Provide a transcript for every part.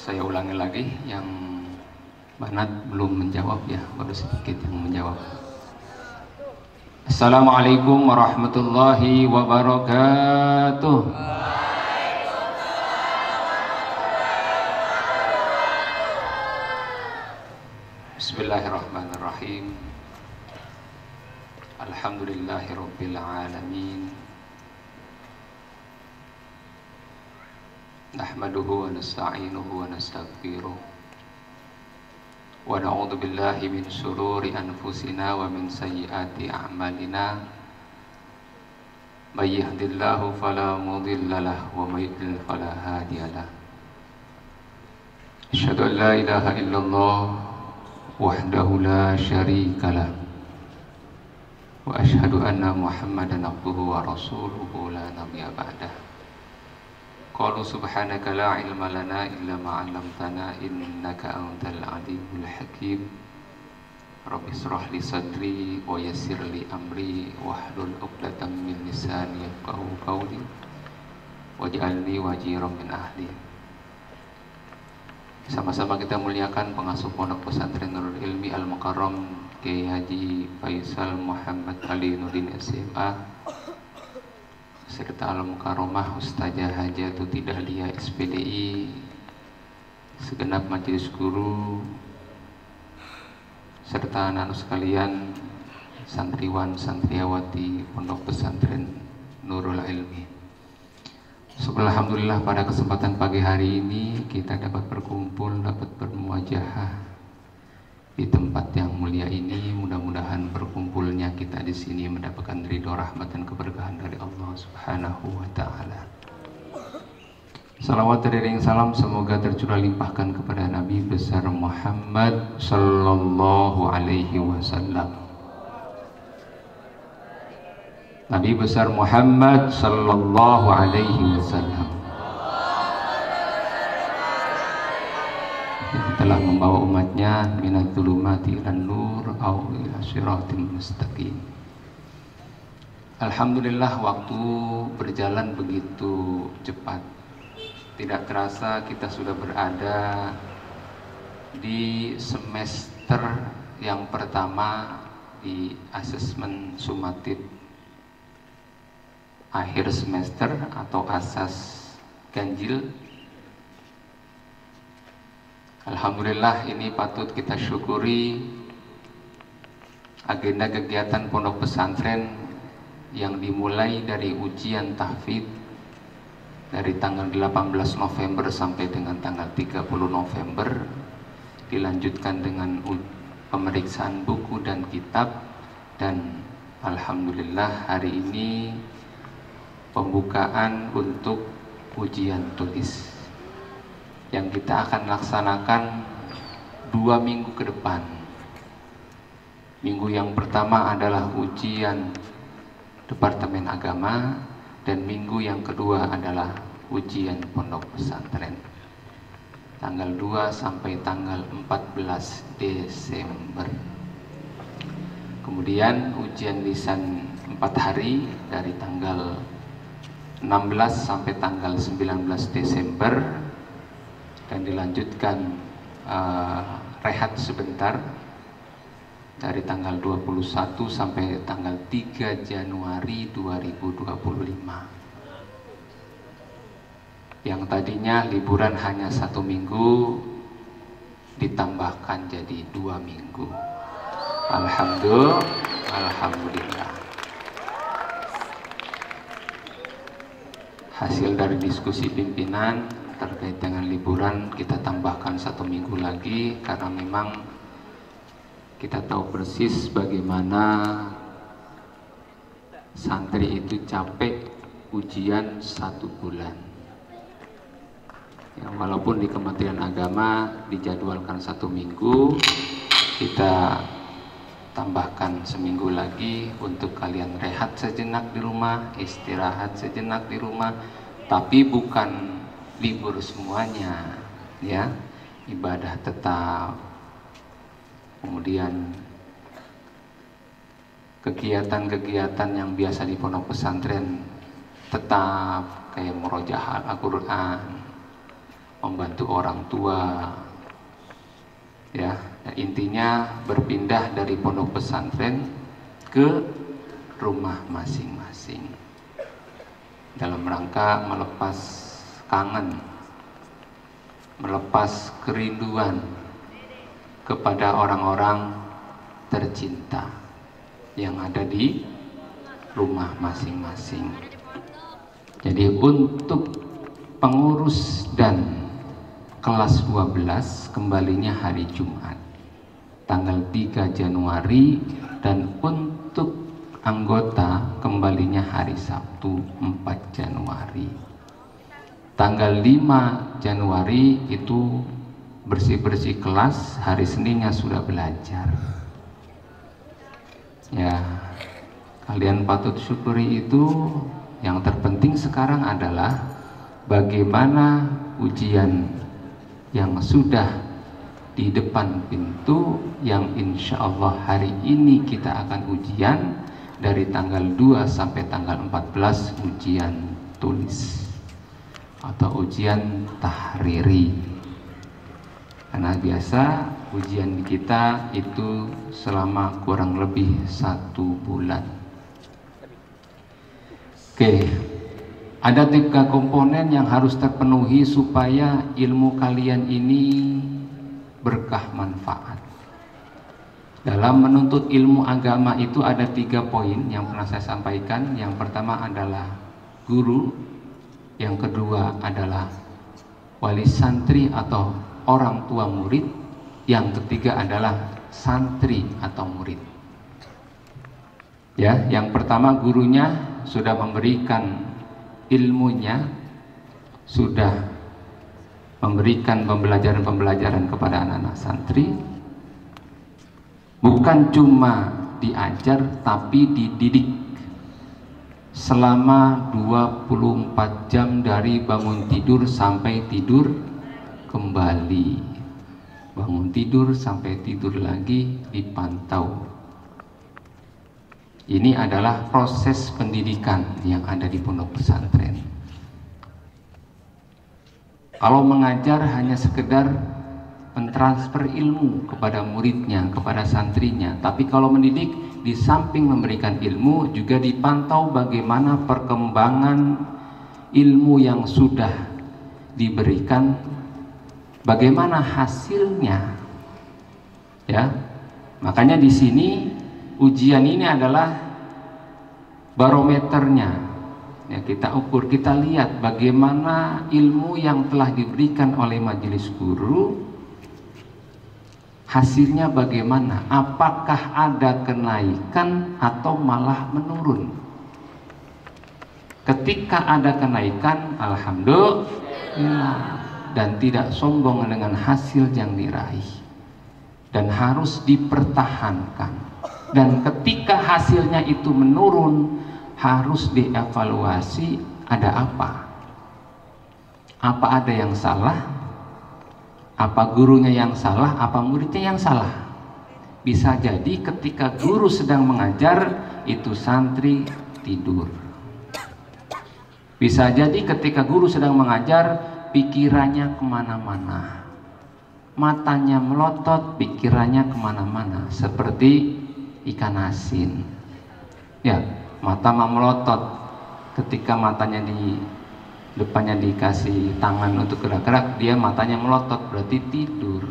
Saya ulangi lagi, yang Banat belum menjawab ya, baru sedikit yang menjawab. Assalamualaikum warahmatullahi wabarakatuh. Bismillahirrahmanirrahim. Alhamdulillahirabbil alamin. Nahmaduhu wa nasta'inuhu wa nastaghfiruh. Wa na'udzu billahi min shururi anfusina wa min sayyiati a'malina. May yahdihillahu fala mudilla lahu wa may yudlil fala hadiya lahu. Asyhadu an la ilaha illallah wahdahu la syarika lah. Wa asyhadu anna Muhammadan abduhu wa rasuluhu la nabiyya ba'dah. Qalu subhanaka la ilma lana illa ma 'allamtana innaka antal alimul hakim. Rabbi shrah li sadri wa yassir li amri wahlul 'uqdatam min lisani yafqahu qawli waj'alni waziran min ahli. Sama-sama kita muliakan pengasuh Pondok Pesantren Nurul Ilmi Al-Mukarram Kiai Haji Faisal Muhammad Ali Nurdin SMA, serta Al-Mukarramah Ustazah Hajatul Dahlia SPDI, segenap majelis guru, serta anak-anak sekalian, santriwan santriawati Pondok Pesantren Nurul Ilmi. Alhamdulillah, pada kesempatan pagi hari ini kita dapat berkumpul, dapat bermuajahah di tempat yang mulia ini. Mudah-mudahan berkumpulnya kita di sini mendapatkan ridho, rahmat dan keberkahan dari Allah Subhanahu wa taala. Salawat teriring salam semoga tercurah limpahkan kepada Nabi besar Muhammad sallallahu alaihi wasallam. Nabi besar Muhammad sallallahu alaihi wasallam yang telah membawa umatnya minadz zulumati ilan nur au ila siratim mustaqim. Alhamdulillah, waktu berjalan begitu cepat. Tidak terasa kita sudah berada di semester yang pertama di asesmen sumatif akhir semester atau asas ganjil. Alhamdulillah, ini patut kita syukuri agenda kegiatan pondok pesantren yang dimulai dari ujian tahfidz dari tanggal 18 November sampai dengan tanggal 30 November, dilanjutkan dengan pemeriksaan buku dan kitab, dan alhamdulillah hari ini pembukaan untuk ujian tulis yang kita akan laksanakan 2 minggu ke depan. Minggu yang pertama adalah ujian Departemen Agama, dan minggu yang kedua adalah ujian pondok pesantren tanggal 2 sampai tanggal 14 Desember. Kemudian ujian lisan 4 hari dari tanggal 16 sampai tanggal 19 Desember, dan dilanjutkan rehat sebentar dari tanggal 21 sampai tanggal 3 Januari 2025. Yang tadinya liburan hanya 1 minggu ditambahkan jadi 2 minggu. Alhamdulillah. Hasil dari diskusi pimpinan terkait dengan liburan, kita tambahkan 1 minggu lagi karena memang kita tahu persis bagaimana santri itu capek ujian 1 bulan. Ya, walaupun di Kementerian Agama dijadwalkan 1 minggu, kita tambahkan 1 minggu lagi untuk kalian rehat sejenak di rumah, istirahat sejenak di rumah, tapi bukan libur semuanya, ya, ibadah tetap. Kemudian kegiatan-kegiatan yang biasa di pondok pesantren tetap, kayak murojaah Al-Quran, membantu orang tua, ya. Nah, intinya berpindah dari pondok pesantren ke rumah masing-masing dalam rangka melepas kangen, melepas kerinduan kepada orang-orang tercinta yang ada di rumah masing-masing. Jadi untuk pengurus dan kelas 12 kembalinya hari Jumat tanggal 3 Januari, dan untuk anggota kembalinya hari Sabtu 4 Januari. Tanggal 5 Januari itu bersih-bersih kelas, hari Seninnya sudah belajar. Ya, kalian patut syukuri itu. Yang terpenting sekarang adalah bagaimana ujian yang sudah di depan pintu, yang insya Allah hari ini kita akan ujian dari tanggal 2 sampai tanggal 14, ujian tulis atau ujian tahriri. Karena biasa ujian kita itu selama kurang lebih 1 bulan. Oke, ada 3 komponen yang harus terpenuhi supaya ilmu kalian ini berkah manfaat. Dalam menuntut ilmu agama itu ada 3 poin yang pernah saya sampaikan. Yang pertama adalah guru, yang kedua adalah wali santri atau orang tua murid, yang ketiga adalah santri atau murid. Ya, yang pertama gurunya sudah memberikan ilmunya, sudah memberikan pembelajaran-pembelajaran kepada anak-anak santri. Bukan cuma diajar, tapi dididik selama 24 jam dari bangun tidur sampai tidur kembali. Bangun tidur sampai tidur lagi dipantau. Ini adalah proses pendidikan yang ada di pondok pesantren. Kalau mengajar hanya sekedar mentransfer ilmu kepada muridnya, kepada santrinya. Tapi kalau mendidik, di samping memberikan ilmu, juga dipantau bagaimana perkembangan ilmu yang sudah diberikan, bagaimana hasilnya. Ya, makanya di sini ujian ini adalah barometernya. Ya, kita ukur, kita lihat bagaimana ilmu yang telah diberikan oleh majelis guru, hasilnya bagaimana, apakah ada kenaikan atau malah menurun. Ketika ada kenaikan, alhamdulillah, dan tidak sombong dengan hasil yang diraih, dan harus dipertahankan. Dan ketika hasilnya itu menurun, harus dievaluasi, ada apa? Apa ada yang salah? Apa gurunya yang salah? Apa muridnya yang salah? Bisa jadi ketika guru sedang mengajar, itu santri tidur. Bisa jadi ketika guru sedang mengajar, pikirannya kemana-mana, matanya melotot, pikirannya kemana-mana, seperti ikan asin. Ya, mata melotot. Ketika matanya di depannya dikasih tangan untuk gerak-gerak, dia matanya melotot, berarti tidur.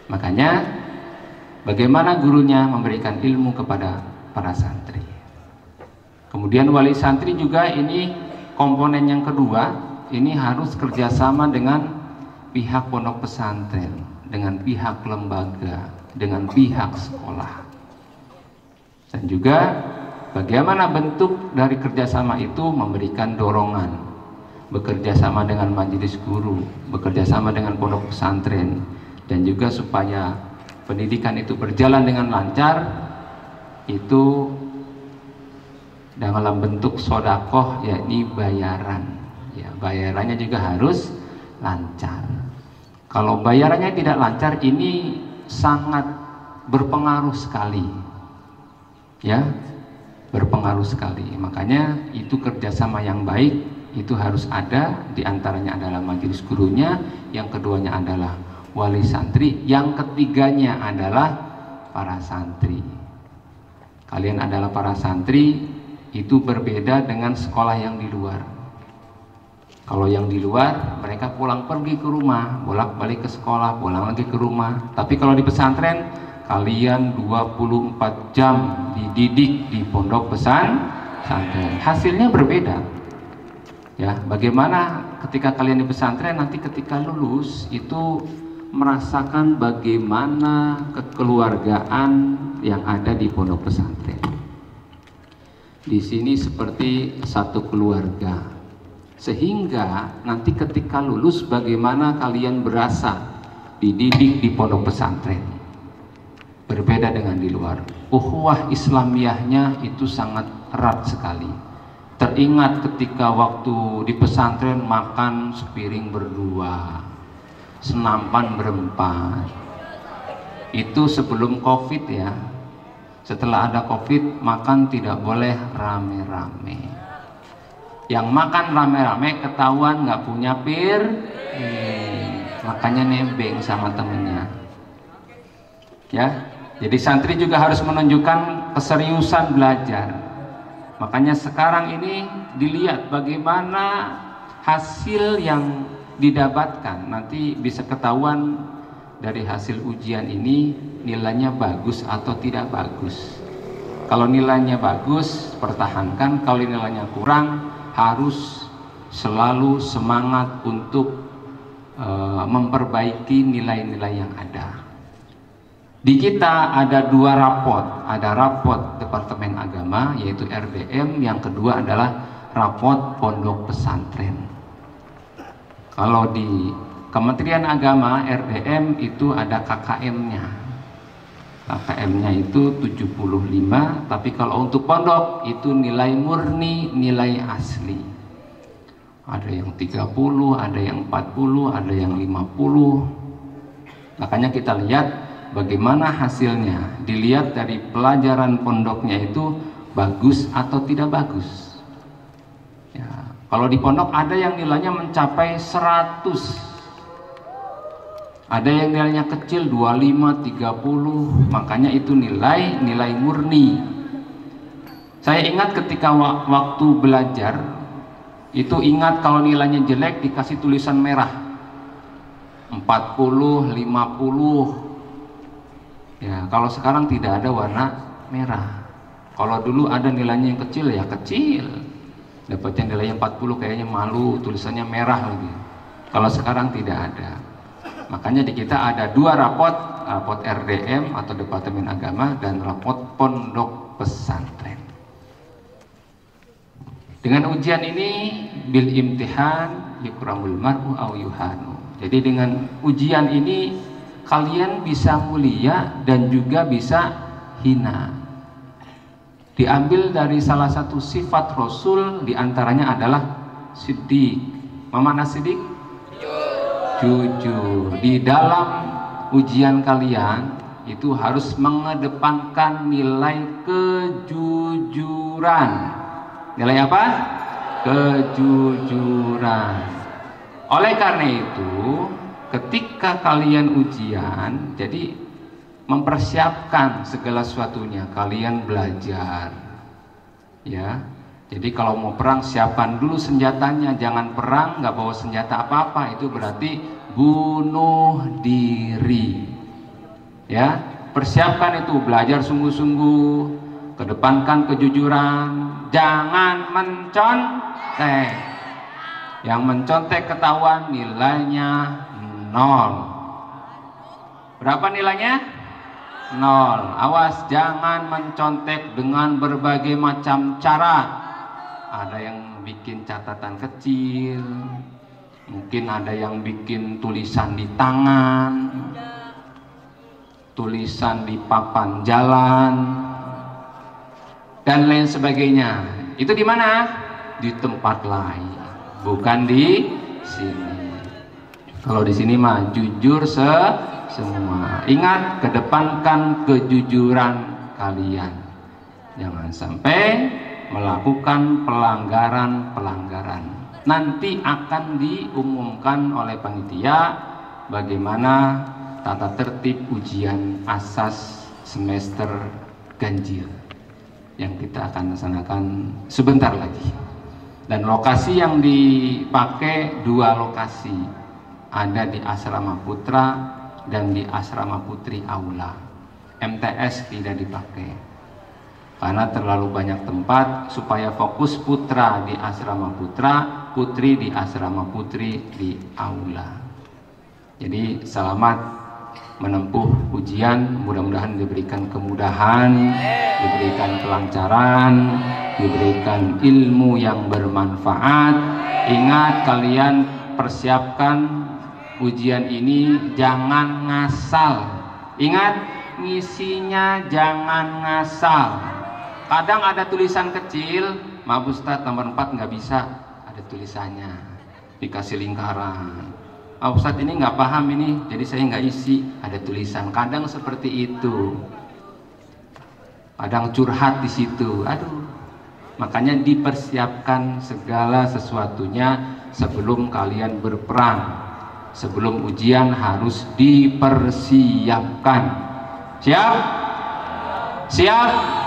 Makanya bagaimana gurunya memberikan ilmu kepada para santri. Kemudian wali santri juga, ini komponen yang kedua, ini harus kerjasama dengan pihak pondok pesantren, dengan pihak lembaga, dengan pihak sekolah. Dan juga bagaimana bentuk dari kerjasama itu, memberikan dorongan, bekerja sama dengan majelis guru, bekerja sama dengan pondok pesantren, dan juga supaya pendidikan itu berjalan dengan lancar, itu dalam bentuk sodakoh, yakni bayaran. Ya, bayarannya juga harus lancar. Kalau bayarannya tidak lancar, ini sangat berpengaruh sekali. Ya, berpengaruh sekali. Makanya itu kerjasama yang baik itu harus ada, diantaranya adalah majelis gurunya, yang keduanya adalah wali santri, yang ketiganya adalah para santri. Kalian adalah para santri, itu berbeda dengan sekolah yang di luar. Kalau yang di luar, mereka pulang pergi ke rumah, bolak-balik ke sekolah, pulang lagi ke rumah. Tapi kalau di pesantren, kalian 24 jam dididik di pondok pesantren. Hasilnya berbeda. Ya, bagaimana ketika kalian di pesantren, nanti ketika lulus itu merasakan bagaimana kekeluargaan yang ada di pondok pesantren. Di sini seperti satu keluarga. Sehingga nanti ketika lulus bagaimana kalian berasa dididik di pondok pesantren. Berbeda dengan di luar. Ukhuwah Islamiyahnya itu sangat erat sekali. Teringat ketika waktu di pesantren makan sepiring berdua, senampan berempat. Itu sebelum COVID ya. Setelah ada COVID, makan tidak boleh rame-rame. Yang makan rame-rame ketahuan nggak punya makanya nebeng sama temennya. Ya, jadi santri juga harus menunjukkan keseriusan belajar. Makanya sekarang ini dilihat bagaimana hasil yang didapatkan. Nanti bisa ketahuan dari hasil ujian ini nilainya bagus atau tidak bagus. Kalau nilainya bagus, pertahankan. Kalau nilainya kurang, harus selalu semangat untuk memperbaiki nilai-nilai yang ada. Di kita ada dua rapot, ada rapot Departemen Agama yaitu RDM, yang kedua adalah rapot Pondok Pesantren. Kalau di Kementerian Agama RDM itu ada KKM-nya. KKM-nya itu 75, tapi kalau untuk pondok itu nilai murni, nilai asli. Ada yang 30, ada yang 40, ada yang 50. Makanya kita lihat bagaimana hasilnya, dilihat dari pelajaran pondoknya itu bagus atau tidak bagus. Ya, kalau di pondok ada yang nilainya mencapai 100, ada yang nilainya kecil 25, 30, makanya itu nilai murni. Saya ingat ketika waktu belajar, itu ingat kalau nilainya jelek dikasih tulisan merah, 40, 50. Ya, kalau sekarang tidak ada warna merah. Kalau dulu ada nilainya yang kecil ya kecil. Dapatnya nilai 40 kayaknya malu, tulisannya merah lagi. Kalau sekarang tidak ada. Makanya di kita ada dua rapot, rapot RDM atau Departemen Agama dan rapot Pondok Pesantren. Dengan ujian ini bil imtihan yukramul mar'u aw yuhanu. Jadi dengan ujian ini kalian bisa mulia dan juga bisa hina. Diambil dari salah satu sifat Rasul, diantaranya adalah siddiq. Mana siddiq? Jujur. Di dalam ujian kalian itu harus mengedepankan nilai kejujuran. Nilai apa? Kejujuran. Oleh karena itu, ketika kalian ujian, jadi mempersiapkan segala sesuatunya, kalian belajar, ya. Jadi kalau mau perang siapkan dulu senjatanya, jangan perang nggak bawa senjata apa-apa, itu berarti bunuh diri, ya. Persiapkan itu, belajar sungguh-sungguh, kedepankan kejujuran, jangan mencontek. Yang mencontek ketahuan nilainya 0. Berapa nilainya? 0. Awas jangan mencontek dengan berbagai macam cara. Ada yang bikin catatan kecil, mungkin ada yang bikin tulisan di tangan, tulisan di papan jalan, dan lain sebagainya. Itu di mana? Di tempat lain, bukan di sini. Kalau di sini mah jujur semua. Ingat, kedepankan kejujuran kalian. Jangan sampai melakukan pelanggaran-pelanggaran. Nanti akan diumumkan oleh panitia bagaimana tata tertib ujian asas semester ganjil yang kita akan laksanakan sebentar lagi. Dan lokasi yang dipakai 2 lokasi, ada di Asrama Putra dan di Asrama Putri Aula. MTS tidak dipakai karena terlalu banyak tempat, supaya fokus putra di Asrama Putra, putri di Asrama Putri di Aula. Jadi selamat menempuh ujian, mudah-mudahan diberikan kemudahan, diberikan kelancaran, diberikan ilmu yang bermanfaat. Ingat, kalian persiapkan ujian ini jangan ngasal. Ingat, ngisinya jangan ngasal. Kadang ada tulisan kecil, maaf Ustadz nomor 4 nggak bisa, ada tulisannya, dikasih lingkaran. Maaf Ustadz ini nggak paham ini, jadi saya nggak isi, ada tulisan. Kadang seperti itu, kadang curhat di situ. Aduh, makanya dipersiapkan segala sesuatunya sebelum kalian berperang. Sebelum ujian harus dipersiapkan. Siap? Siap?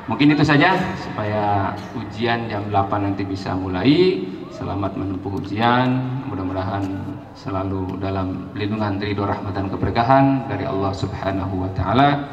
Mungkin itu saja supaya ujian jam 8 nanti bisa mulai. Selamat menempuh ujian, mudah-mudahan selalu dalam lindungan ridho rahmat dan keberkahan dari Allah Subhanahu wa taala.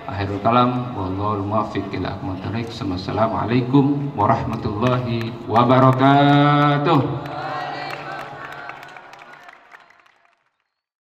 Akhirul kalam, wallahul muwaffiq ila aqwamit thoriq. Wassalamualaikum warahmatullahi wabarakatuh.